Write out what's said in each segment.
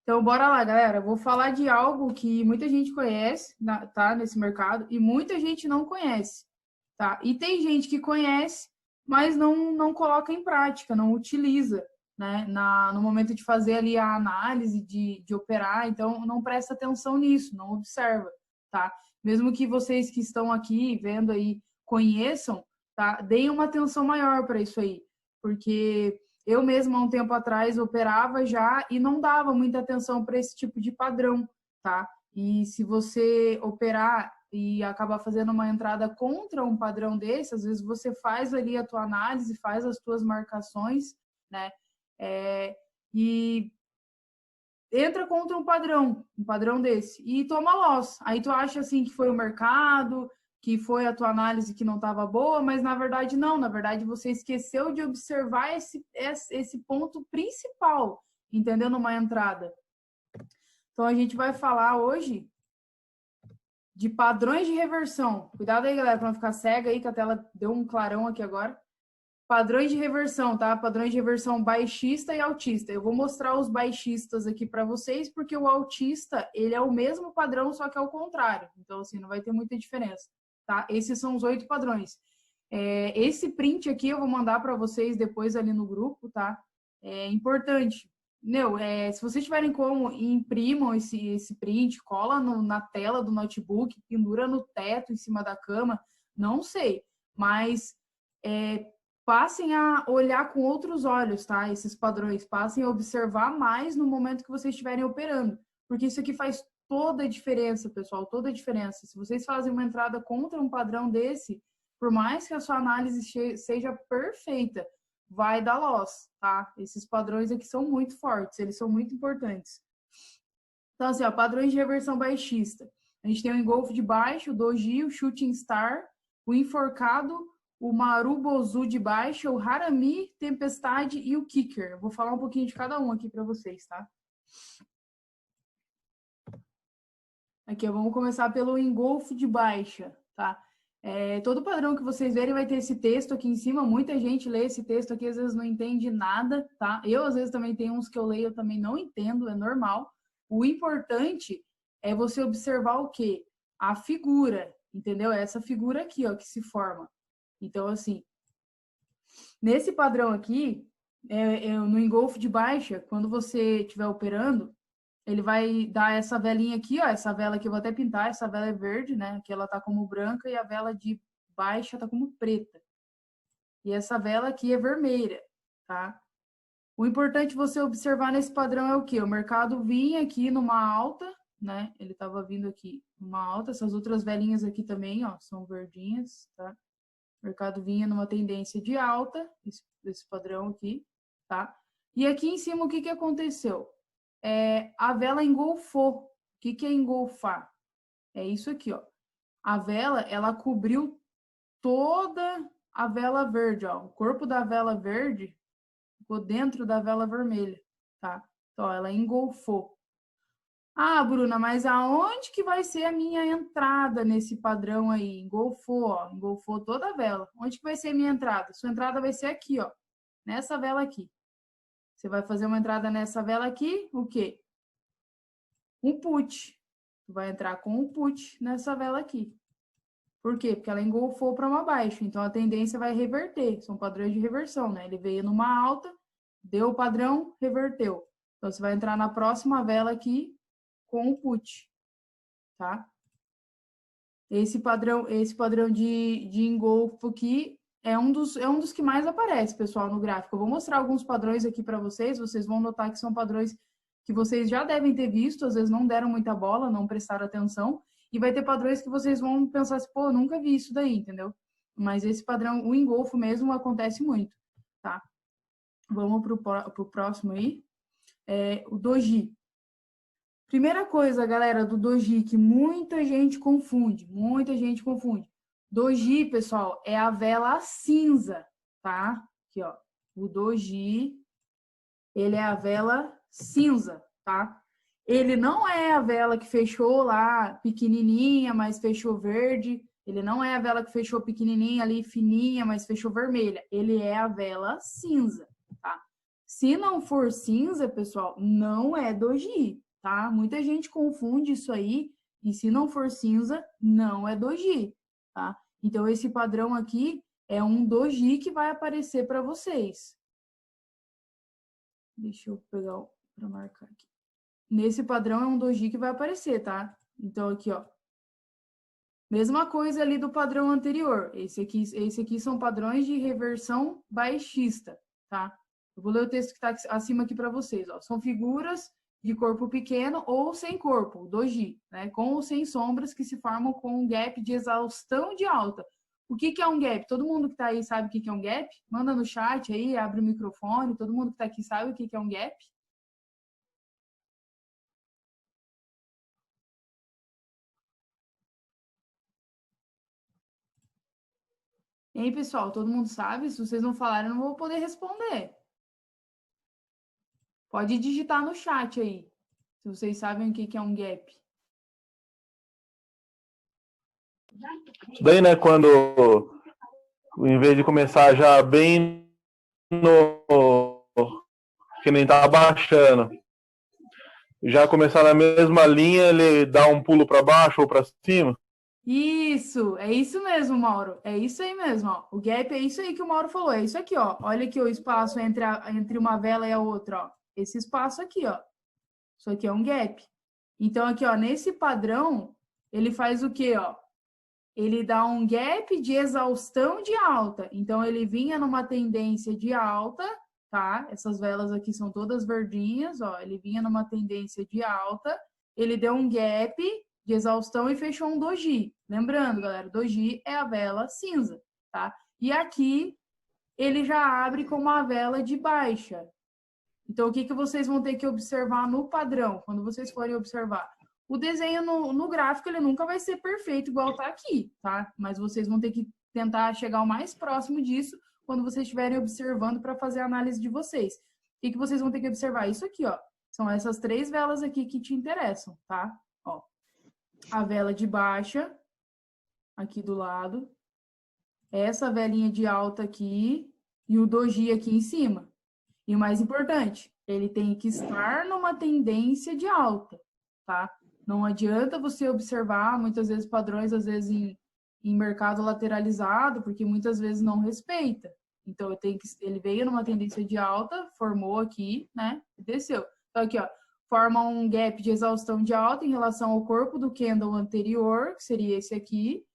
Então, bora lá, galera. Eu vou falar de algo que muita gente conhece, tá, nesse mercado, e muita gente não conhece, tá? E tem gente que conhece, mas não coloca em prática, não utiliza, né, no momento de fazer ali a análise, de operar. Então, não presta atenção nisso, não observa, tá? Mesmo que vocês que estão aqui vendo aí conheçam, tá? Deem uma atenção maior para isso aí, porque eu mesma, há um tempo atrás, operava já e não dava muita atenção para esse tipo de padrão, tá? E se você operar e acabar fazendo uma entrada contra um padrão desse, às vezes você faz ali a tua análise, faz as tuas marcações, né? E entra contra um padrão desse, e toma loss. Aí tu acha assim que foi o mercado, que foi a tua análise que não estava boa, mas na verdade não, na verdade você esqueceu de observar esse ponto principal, entendeu? Numa entrada. Então a gente vai falar hoje de padrões de reversão. Cuidado aí, galera, para não ficar cega aí, que a tela deu um clarão aqui agora. Padrões de reversão, tá? Padrões de reversão baixista e altista. Eu vou mostrar os baixistas aqui para vocês, porque o altista, ele é o mesmo padrão, só que é o contrário. Então, assim, não vai ter muita diferença, tá? Esses são os 8 padrões. Esse print aqui eu vou mandar para vocês depois ali no grupo, tá? É importante. Se vocês tiverem como, imprimam esse print, cola na tela do notebook, pendura no teto, em cima da cama, não sei, mas passem a olhar com outros olhos, tá? Esses padrões, passem a observar mais no momento que vocês estiverem operando, porque isso aqui faz toda a diferença, pessoal, toda a diferença. Se vocês fazem uma entrada contra um padrão desse, por mais que a sua análise seja perfeita, vai dar loss, tá? Esses padrões aqui são muito fortes, eles são muito importantes. Então, assim, ó, padrões de reversão baixista. A gente tem o engolfo de baixo, o doji, o shooting star, o enforcado, o marubozu de baixa, o harami, tempestade e o kicker. Eu vou falar um pouquinho de cada um aqui para vocês, tá? Aqui, vamos começar pelo engolfo de baixa, tá? Todo padrão que vocês verem vai ter esse texto aqui em cima. Muita gente lê esse texto aqui, às vezes não entende nada, tá? Eu, às vezes, também tenho uns que eu leio, eu também não entendo, é normal. O importante é você observar o quê? A figura, entendeu? Essa figura aqui, ó, que se forma. Então, assim, nesse padrão aqui, no engolfo de baixa, quando você estiver operando, ele vai dar essa velinha aqui, ó, essa vela aqui eu vou até pintar, essa vela é verde, né, que ela tá como branca, e a vela de baixa tá como preta. E essa vela aqui é vermelha, tá? O importante você observar nesse padrão é o quê? O mercado vinha aqui numa alta, né, ele tava vindo aqui numa alta, essas outras velinhas aqui também, ó, são verdinhas, tá? O mercado vinha numa tendência de alta, esse padrão aqui, tá? E aqui em cima, o que aconteceu? A vela engolfou. O que é engolfar? É isso aqui, ó. A vela, ela cobriu toda a vela verde, ó. O corpo da vela verde ficou dentro da vela vermelha, tá? Então, ó, ela engolfou. Ah, Bruna, mas aonde que vai ser a minha entrada nesse padrão aí? Engolfou, ó, engolfou toda a vela. Onde que vai ser a minha entrada? Sua entrada vai ser aqui, ó, nessa vela aqui. Você vai fazer uma entrada nessa vela aqui, o quê? Um put. Tu vai entrar com um put nessa vela aqui. Por quê? Porque ela engolfou para uma baixa, então a tendência vai reverter. São padrões de reversão, né? Ele veio numa alta, deu o padrão, reverteu. Então você vai entrar na próxima vela aqui com o put, tá? Esse padrão de engolfo aqui é um dos que mais aparece, pessoal, no gráfico. Eu vou mostrar alguns padrões aqui para vocês vão notar que são padrões que vocês já devem ter visto, às vezes não deram muita bola, não prestaram atenção, e vai ter padrões que vocês vão pensar assim, pô, nunca vi isso daí, entendeu? Mas esse padrão, o engolfo mesmo, acontece muito, tá? Vamos pro próximo aí. O doji. Primeira coisa, galera, do doji, que muita gente confunde. Doji, pessoal, é a vela cinza, tá? Aqui, ó. O doji, ele é a vela cinza, tá? Ele não é a vela que fechou lá pequenininha, mas fechou verde. Ele não é a vela que fechou pequenininha ali, fininha, mas fechou vermelha. Ele é a vela cinza, tá? Se não for cinza, pessoal, não é doji, tá? Muita gente confunde isso aí, e se não for cinza, não é doji, tá? Então, esse padrão aqui é um doji que vai aparecer para vocês. Deixa eu pegar para marcar aqui. Nesse padrão é um doji que vai aparecer, tá? Então, aqui, ó. Mesma coisa ali do padrão anterior. Esse aqui são padrões de reversão baixista, tá? Eu vou ler o texto que está acima aqui para vocês, ó. São figuras de corpo pequeno ou sem corpo, doji, né? Com ou sem sombras que se formam com um gap de exaustão de alta. O que é um gap? Todo mundo que está aí sabe o que é um gap? Manda no chat aí, abre o microfone. Todo mundo que está aqui sabe o que é um gap? Hein, pessoal? Todo mundo sabe? Se vocês não falarem, eu não vou poder responder. Pode digitar no chat aí, se vocês sabem o que é um gap. Isso daí, né, quando, em vez de começar já bem no... que nem tá abaixando, já começar na mesma linha, ele dá um pulo para baixo ou para cima? Isso, é isso mesmo, Mauro. É isso aí mesmo, ó. O gap é isso aí que o Mauro falou. É isso aqui, ó. Olha aqui o espaço entre uma vela e a outra, ó. Esse espaço aqui, ó. Isso aqui é um gap. Então, aqui, ó, nesse padrão, ele faz o quê, ó? Ele dá um gap de exaustão de alta. Então, ele vinha numa tendência de alta, tá? Essas velas aqui são todas verdinhas, ó. Ele vinha numa tendência de alta, ele deu um gap de exaustão e fechou um doji. Lembrando, galera, doji é a vela cinza, tá? E aqui ele já abre com uma vela de baixa. Então, o que vocês vão ter que observar no padrão, quando vocês forem observar? O desenho no gráfico, ele nunca vai ser perfeito igual tá aqui, tá? Mas vocês vão ter que tentar chegar o mais próximo disso quando vocês estiverem observando para fazer a análise de vocês. O que vocês vão ter que observar? Isso aqui, ó. São essas 3 velas aqui que te interessam, tá? Ó, a vela de baixa, aqui do lado. Essa velinha de alta aqui e o doji aqui em cima. E o mais importante, ele tem que estar numa tendência de alta, tá? Não adianta você observar muitas vezes padrões, às vezes em mercado lateralizado, porque muitas vezes não respeita. Então, ele veio numa tendência de alta, formou aqui, né? E desceu. Então, aqui, ó, forma um gap de exaustão de alta em relação ao corpo do candle anterior, que seria esse aqui.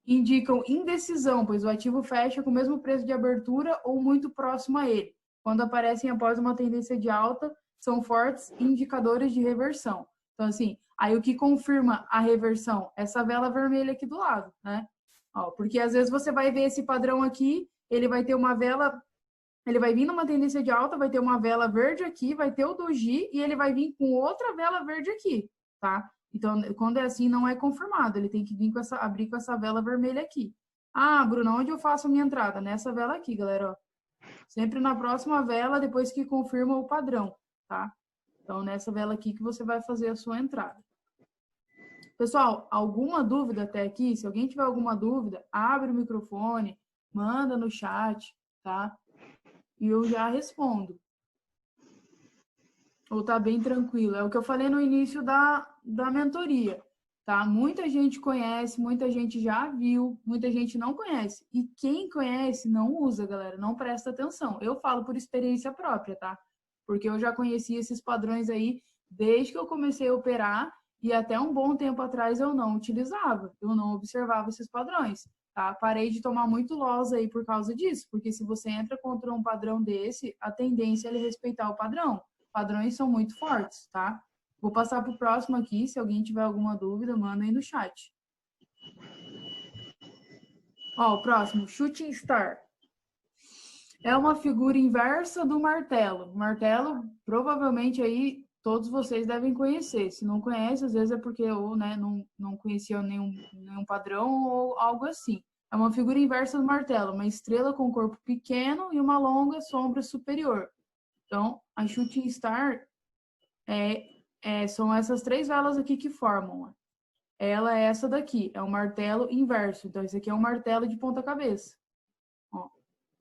Indicam indecisão, pois o ativo fecha com o mesmo preço de abertura ou muito próximo a ele. Quando aparecem após uma tendência de alta, são fortes indicadores de reversão. Então, assim, aí o que confirma a reversão? Essa vela vermelha aqui do lado, né? Ó, porque às vezes você vai ver esse padrão aqui, ele vai ter uma vela, ele vai vir numa tendência de alta, vai ter uma vela verde aqui, vai ter o doji e ele vai vir com outra vela verde aqui, tá? Então, quando é assim, não é confirmado, ele tem que vir abrir com essa vela vermelha aqui. Ah, Bruno, onde eu faço a minha entrada? Nessa vela aqui, galera, ó. Sempre na próxima vela, depois que confirma o padrão, tá? Então, nessa vela aqui que você vai fazer a sua entrada. Pessoal, alguma dúvida até aqui? Se alguém tiver alguma dúvida, abre o microfone, manda no chat, tá? E eu já respondo. Ou tá bem tranquilo. É o que eu falei no início da mentoria, tá? Muita gente conhece, muita gente já viu, muita gente não conhece. E quem conhece não usa, galera, não presta atenção. Eu falo por experiência própria, tá? Porque eu já conheci esses padrões aí desde que eu comecei a operar e até um bom tempo atrás eu não utilizava, eu não observava esses padrões, tá? Parei de tomar muito loss aí por causa disso, porque se você entra contra um padrão desse, a tendência é ele respeitar o padrão. Padrões são muito fortes, tá? Vou passar para o próximo aqui. Se alguém tiver alguma dúvida, manda aí no chat. Ó, o próximo, Shooting Star. É uma figura inversa do martelo. O martelo, provavelmente aí todos vocês devem conhecer. Se não conhece, às vezes é porque ou né, não conhecia nenhum padrão ou algo assim. É uma figura inversa do martelo, uma estrela com corpo pequeno e uma longa sombra superior. Então, a Shooting Star são essas 3 velas aqui que formam. Ela é essa daqui, é um martelo inverso. Então, esse aqui é um martelo de ponta cabeça. Ó,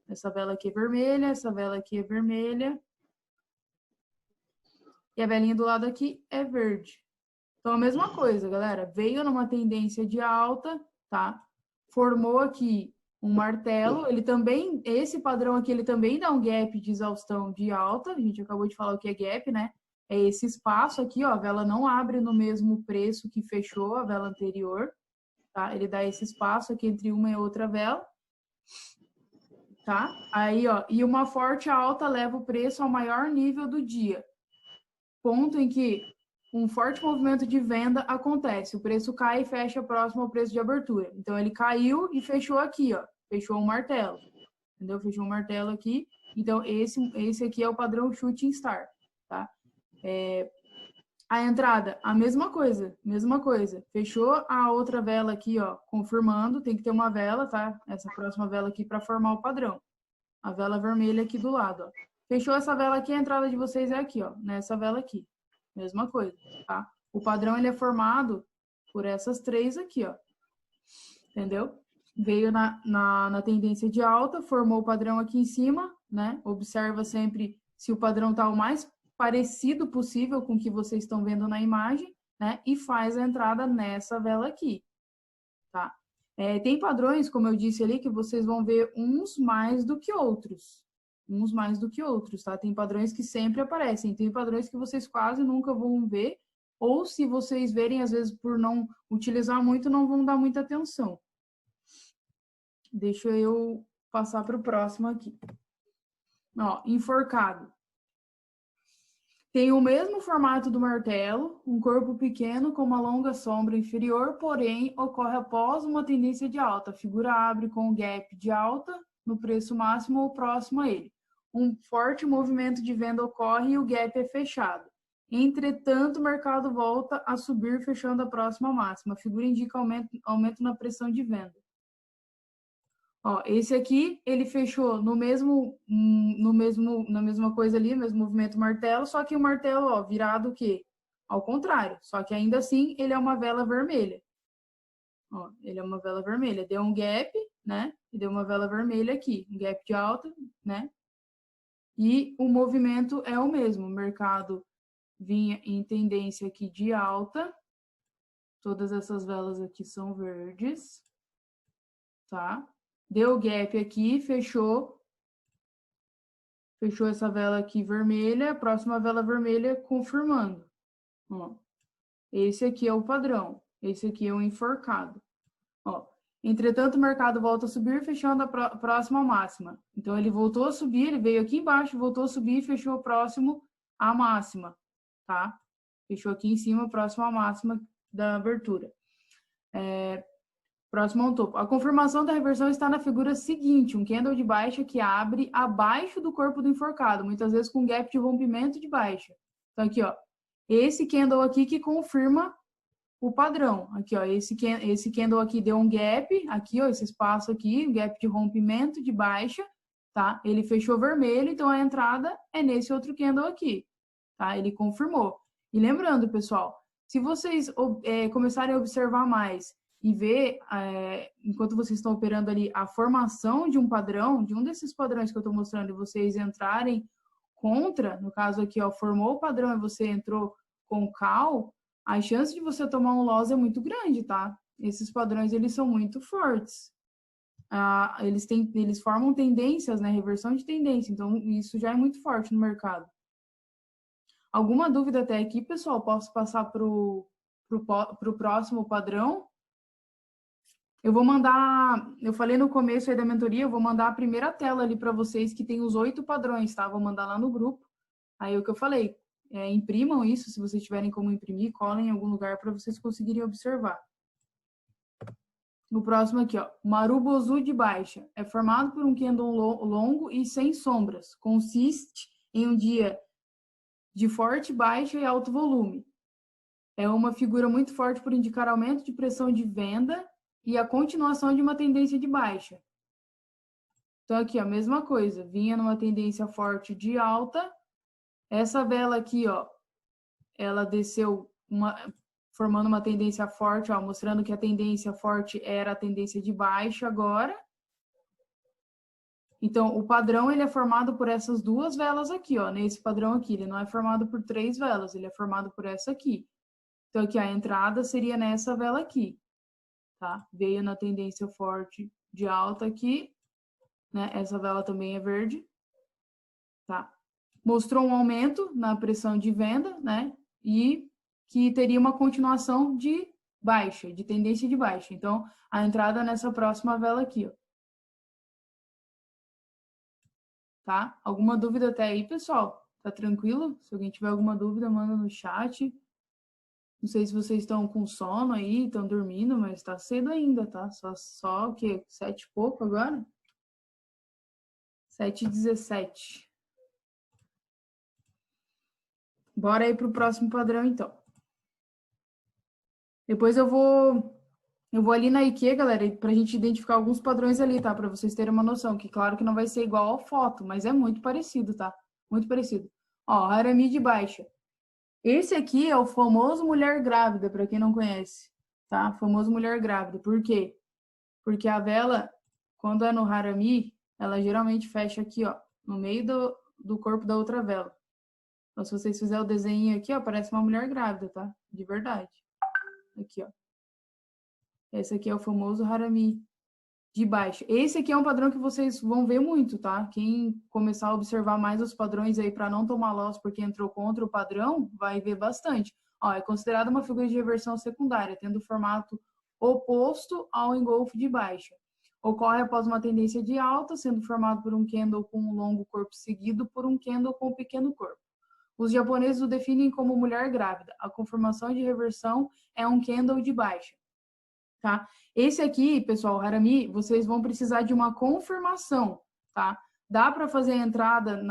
essa vela aqui é vermelha, essa vela aqui é vermelha, E a velinha do lado aqui é verde. Então, a mesma coisa, galera. Veio numa tendência de alta, tá? Formou aqui um martelo. Ele também, esse padrão aqui, ele também dá um gap de exaustão de alta. A gente acabou de falar o que é gap, né? É esse espaço aqui, ó. A vela não abre no mesmo preço que fechou a vela anterior, tá? Ele dá esse espaço aqui entre uma e outra vela, tá? Aí, ó, e uma forte alta leva o preço ao maior nível do dia. Ponto em que um forte movimento de venda acontece. O preço cai e fecha próximo ao preço de abertura. Então, ele caiu e fechou aqui, ó. Fechou um martelo. Entendeu? Fechou um martelo aqui. Então, esse aqui é o padrão Shooting Star, tá? A entrada, a mesma coisa, mesma coisa. Fechou a outra vela aqui, ó, confirmando. Tem que ter uma vela, tá? Essa próxima vela aqui para formar o padrão. A vela vermelha aqui do lado, ó. Fechou essa vela aqui, a entrada de vocês é aqui, ó, nessa vela aqui. Mesma coisa, tá? O padrão, ele é formado por essas três aqui, ó. Entendeu? Veio na tendência de alta, formou o padrão aqui em cima, né? Observa sempre se o padrão tá o mais parecido possível com o que vocês estão vendo na imagem, né? E faz a entrada nessa vela aqui, tá? Tem padrões, como eu disse ali, que vocês vão ver uns mais do que outros. Uns mais do que outros, tá? Tem padrões que sempre aparecem, tem padrões que vocês quase nunca vão ver, ou se vocês verem, às vezes, por não utilizar muito, não vão dar muita atenção. Deixa eu passar para o próximo aqui. Ó, enforcado. Tem o mesmo formato do martelo, um corpo pequeno com uma longa sombra inferior, porém ocorre após uma tendência de alta. A figura abre com um gap de alta no preço máximo ou próximo a ele. Um forte movimento de venda ocorre e o gap é fechado. Entretanto, o mercado volta a subir, fechando a próxima máxima. A figura indica aumento na pressão de venda. Ó, esse aqui, ele fechou na mesma coisa ali, mesmo movimento martelo, só que o martelo, ó, virado o quê? Ao contrário, só que ainda assim ele é uma vela vermelha. Ó, ele é uma vela vermelha. Deu um gap, né? E deu uma vela vermelha aqui, um gap de alta, né? E o movimento é o mesmo. O mercado vinha em tendência aqui de alta. Todas essas velas aqui são verdes, tá? Deu gap aqui, fechou essa vela aqui vermelha, próxima vela vermelha confirmando. Ó, esse aqui é o padrão, esse aqui é o enforcado. Ó, entretanto, o mercado volta a subir, fechando a próxima máxima. Então, ele voltou a subir, ele veio aqui embaixo, voltou a subir e fechou próximo à máxima, tá? Fechou aqui em cima, próximo à máxima da abertura. Próximo ao topo. A confirmação da reversão está na figura seguinte, um candle de baixa que abre abaixo do corpo do enforcado, muitas vezes com gap de rompimento de baixa. Então, aqui, ó, esse candle aqui que confirma o padrão. Aqui, ó, esse candle aqui deu um gap, aqui, ó, esse espaço aqui, um gap de rompimento de baixa, tá? Ele fechou vermelho, então a entrada é nesse outro candle aqui, tá? Ele confirmou. E lembrando, pessoal, se vocês começarem a observar mais e ver, enquanto vocês estão operando ali, a formação de um padrão, de um desses padrões que eu estou mostrando, e vocês entrarem contra, no caso aqui, ó, formou o padrão e você entrou com call, a chance de você tomar um loss é muito grande, tá? Esses padrões, eles são muito fortes. Eles formam tendências, né? Reversão de tendência, então isso já é muito forte no mercado. Alguma dúvida até aqui, pessoal? Posso passar para o próximo padrão? Eu vou mandar, eu falei no começo aí da mentoria, eu vou mandar a primeira tela ali para vocês que tem os 8 padrões, tá? Vou mandar lá no grupo. Aí o que eu falei, imprimam isso, se vocês tiverem como imprimir, colhem em algum lugar para vocês conseguirem observar. No próximo aqui, ó, Marubozu de baixa. É formado por um candle longo e sem sombras. Consiste em um dia de forte baixa e alto volume. É uma figura muito forte por indicar aumento de pressão de venda e a continuação de uma tendência de baixa. Então, aqui, a mesma coisa. Vinha numa tendência forte de alta. Essa vela aqui, ó, ela desceu formando uma tendência forte, ó, mostrando que a tendência forte era a tendência de baixa agora. Então, o padrão, ele é formado por essas duas velas aqui, ó. Nesse padrão aqui, ele não é formado por 3 velas, ele é formado por essa aqui. Então, aqui a entrada seria nessa vela aqui, tá? Veio na tendência forte de alta aqui, né? Essa vela também é verde, tá? Mostrou um aumento na pressão de venda, né? E que teria uma continuação de baixa, de tendência de baixa. Então, a entrada nessa próxima vela aqui, ó. Tá? Alguma dúvida até aí, pessoal? Tá tranquilo? Se alguém tiver alguma dúvida, manda no chat. Não sei se vocês estão com sono aí, estão dormindo, mas tá cedo ainda, tá? Só o quê? 7 e pouco agora? 7h17. Bora aí pro próximo padrão, então. Depois eu vou ali na IQ, galera, pra gente identificar alguns padrões ali, tá? Pra vocês terem uma noção, que claro que não vai ser igual à foto, mas é muito parecido, tá? Muito parecido. Ó, Harami de baixa. Esse aqui é o famoso mulher grávida, para quem não conhece, tá? Famoso mulher grávida. Por quê? Porque a vela, quando é no Harami, ela geralmente fecha aqui, ó, no meio do corpo da outra vela. Então, se vocês fizerem o desenho aqui, ó, parece uma mulher grávida, tá? De verdade. Aqui, ó. Esse aqui é o famoso Harami de baixa. Esse aqui é um padrão que vocês vão ver muito, tá? Quem começar a observar mais os padrões aí para não tomar loss porque entrou contra o padrão, vai ver bastante. Ó, é considerada uma figura de reversão secundária, tendo o formato oposto ao engolfo de baixa. Ocorre após uma tendência de alta, sendo formado por um candle com um longo corpo seguido por um candle com um pequeno corpo. Os japoneses o definem como mulher grávida. A conformação de reversão é um candle de baixa. Tá? Esse aqui, pessoal, Harami, vocês vão precisar de uma confirmação, tá? Dá para fazer a entrada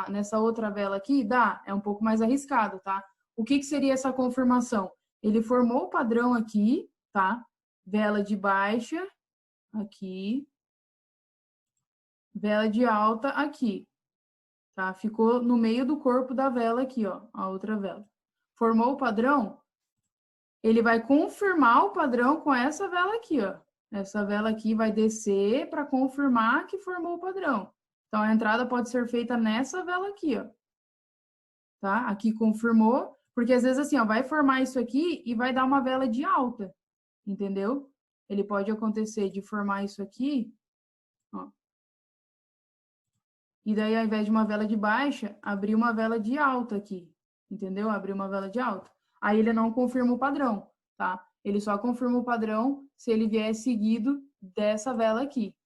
nessa outra vela aqui? Dá, é um pouco mais arriscado, tá? O que seria essa confirmação? Ele formou o padrão aqui, tá? Vela de baixa, aqui. Vela de alta, aqui. Tá? Ficou no meio do corpo da vela aqui, ó, a outra vela. Formou o padrão? Ele vai confirmar o padrão com essa vela aqui, ó. Essa vela aqui vai descer para confirmar que formou o padrão. Então, a entrada pode ser feita nessa vela aqui, ó. Tá? Aqui confirmou, porque às vezes assim, ó, vai formar isso aqui e vai dar uma vela de alta, entendeu? Ele pode acontecer de formar isso aqui, ó. E daí, ao invés de uma vela de baixa, abrir uma vela de alta aqui, entendeu? Abrir uma vela de alta. Aí ele não confirma o padrão, tá? Ele só confirma o padrão se ele vier seguido dessa vela aqui,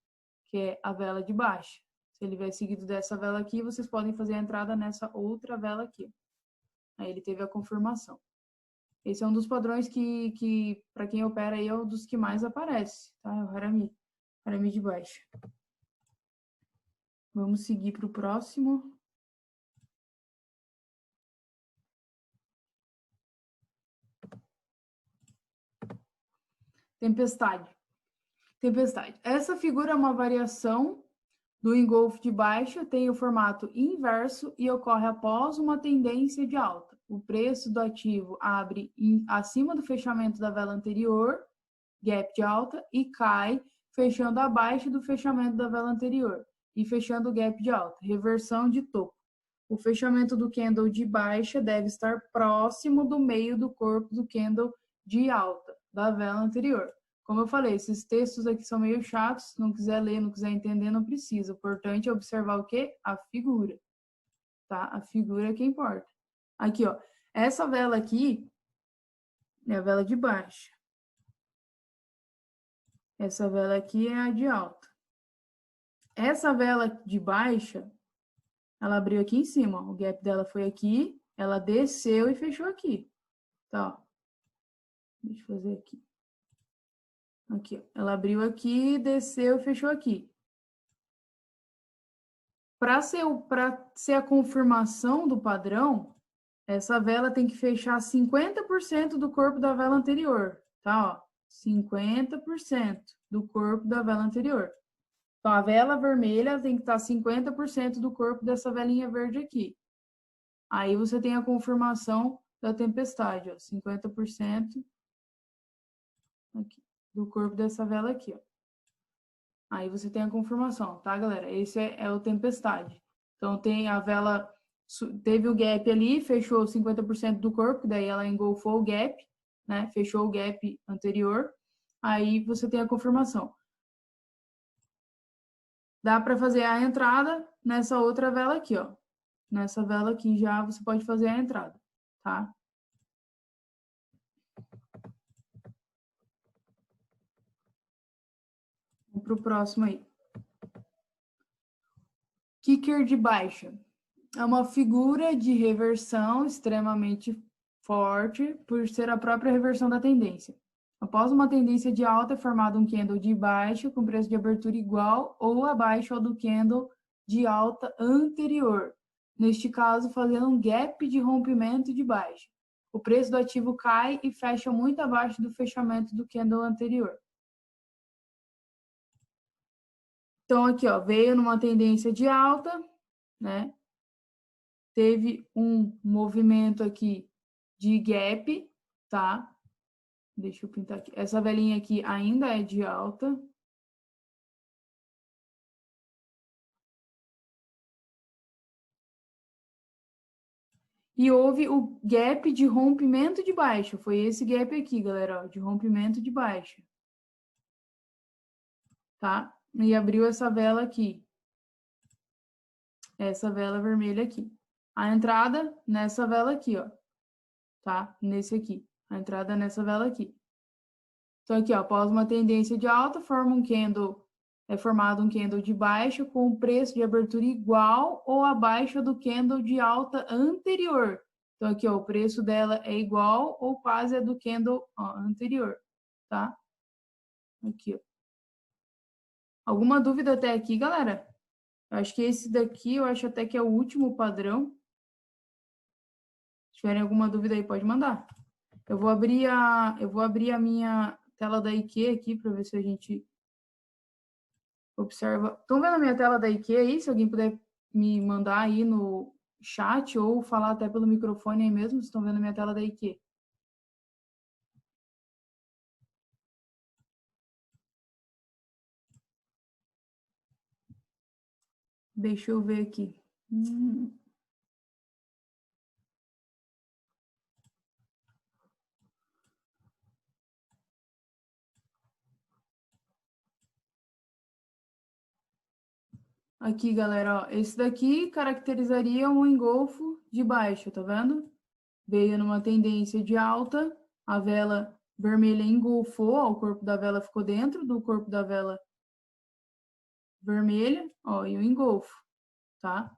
que é a vela de baixa. Se ele vier seguido dessa vela aqui, vocês podem fazer a entrada nessa outra vela aqui. Aí ele teve a confirmação. Esse é um dos padrões que para quem opera aí, é um dos que mais aparece, tá? É o Harami. Harami de baixa. Vamos seguir para o próximo. Tempestade. Tempestade. Essa figura é uma variação do engolfo de baixa, tem o formato inverso e ocorre após uma tendência de alta. O preço do ativo abre acima do fechamento da vela anterior, gap de alta, e cai, fechando abaixo do fechamento da vela anterior e fechando o gap de alta, reversão de topo. O fechamento do candle de baixa deve estar próximo do meio do corpo do candle de alta da vela anterior. Como eu falei, esses textos aqui são meio chatos, se não quiser ler, não quiser entender, não precisa. O importante é observar o quê? A figura, tá? A figura é que importa. Aqui, ó, essa vela aqui é a vela de baixa. Essa vela aqui é a de alta. Essa vela de baixa, ela abriu aqui em cima, ó. O gap dela foi aqui, ela desceu e fechou aqui. Tá, ó. Deixa eu fazer aqui. Aqui, ó. Ela abriu aqui, desceu e fechou aqui. Para ser a confirmação do padrão, essa vela tem que fechar 50% do corpo da vela anterior, tá? Ó, 50% do corpo da vela anterior. Então, a vela vermelha tem que estar 50% do corpo dessa velinha verde aqui. Aí você tem a confirmação da tempestade, ó, 50% aqui, do corpo dessa vela aqui, ó. Aí você tem a confirmação, tá, galera? Esse é o tempestade. Então, tem a vela, teve o gap ali, fechou 50% do corpo, daí ela engolfou o gap, né? Fechou o gap anterior. Aí você tem a confirmação. Dá para fazer a entrada nessa outra vela aqui, ó. Nessa vela aqui já você pode fazer a entrada, tá? Vamos para o próximo aí. Kicker de baixa. É uma figura de reversão extremamente forte por ser a própria reversão da tendência. Após uma tendência de alta, é formado um candle de baixa com preço de abertura igual ou abaixo ao do candle de alta anterior. Neste caso, fazendo um gap de rompimento de baixa. O preço do ativo cai e fecha muito abaixo do fechamento do candle anterior. Então, aqui, ó, veio numa tendência de alta, né? Teve um movimento aqui de gap, tá? Deixa eu pintar aqui. Essa velinha aqui ainda é de alta. E houve o gap de rompimento de baixa. Foi esse gap aqui, galera, ó, de rompimento de baixa. Tá? E abriu essa vela aqui. Essa vela vermelha aqui. A entrada nessa vela aqui, ó. Tá? Nesse aqui. A entrada nessa vela aqui. Então, aqui, ó, após uma tendência de alta, é formado um candle de baixa com o preço de abertura igual ou abaixo do candle de alta anterior. Então, aqui, ó, o preço dela é igual ou quase é do candle anterior, tá? Aqui, ó. Alguma dúvida até aqui, galera? Eu acho que esse daqui, eu acho até que é o último padrão. Se tiverem alguma dúvida aí, pode mandar. Eu vou abrir a minha tela da IQ aqui para ver se a gente observa. Estão vendo a minha tela da IQ aí? Se alguém puder me mandar aí no chat ou falar até pelo microfone aí mesmo, se estão vendo a minha tela da IQ. Deixa eu ver aqui. Aqui, galera, ó, esse daqui caracterizaria um engolfo de baixo, tá vendo? Veio numa tendência de alta, a vela vermelha engolfou, ó, o corpo da vela ficou dentro do corpo da vela vermelha, ó, e o engolfo, tá?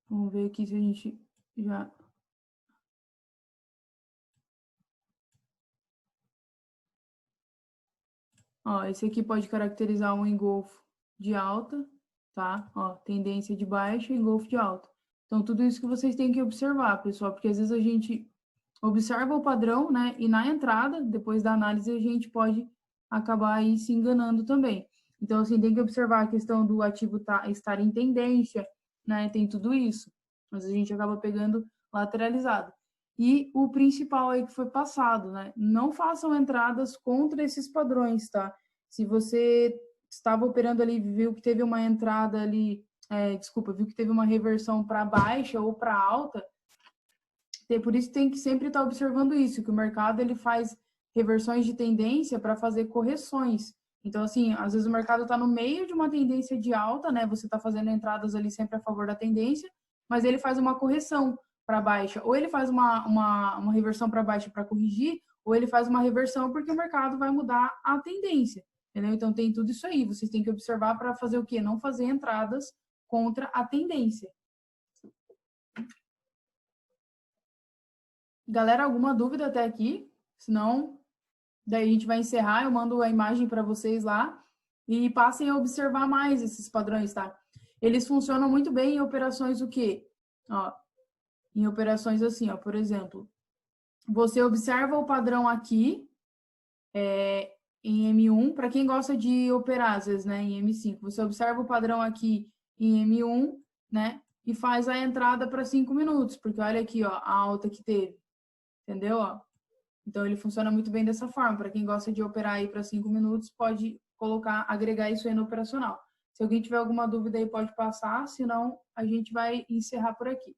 Vamos ver aqui se a gente já... Ó, esse aqui pode caracterizar um engolfo de alta, tá? Ó, tendência de baixa, engolfo de alta. Então, tudo isso que vocês têm que observar, pessoal, porque às vezes a gente observa o padrão, né? E na entrada, depois da análise, a gente pode acabar aí se enganando também. Então, assim, tem que observar a questão do ativo estar em tendência, né? Tem tudo isso. Mas a gente acaba pegando lateralizado. E o principal aí que foi passado, né? Não façam entradas contra esses padrões, tá? Se você estava operando ali, viu que teve uma entrada ali, viu que teve uma reversão para baixa ou para alta, por isso tem que sempre estar observando isso, que o mercado ele faz reversões de tendência para fazer correções. Então, assim, às vezes o mercado está no meio de uma tendência de alta, né? Você está fazendo entradas ali sempre a favor da tendência, mas ele faz uma correção para baixa. Ou ele faz uma reversão para baixa para corrigir, ou ele faz uma reversão porque o mercado vai mudar a tendência. Entendeu? Então tem tudo isso aí. Vocês têm que observar para fazer o quê? Não fazer entradas contra a tendência. Galera, alguma dúvida até aqui? Senão, daí a gente vai encerrar. Eu mando a imagem para vocês lá e passem a observar mais esses padrões, tá? Eles funcionam muito bem em operações o quê? Ó, em operações assim, ó, por exemplo, você observa o padrão aqui em M1, para quem gosta de operar, às vezes, né, em M5, você observa o padrão aqui em M1, né, e faz a entrada para 5 minutos, porque olha aqui, ó, a alta que teve, entendeu? Ó, Então, ele funciona muito bem dessa forma. Para quem gosta de operar aí para 5 minutos, pode colocar, agregar isso aí no operacional. Se alguém tiver alguma dúvida aí, pode passar, senão a gente vai encerrar por aqui.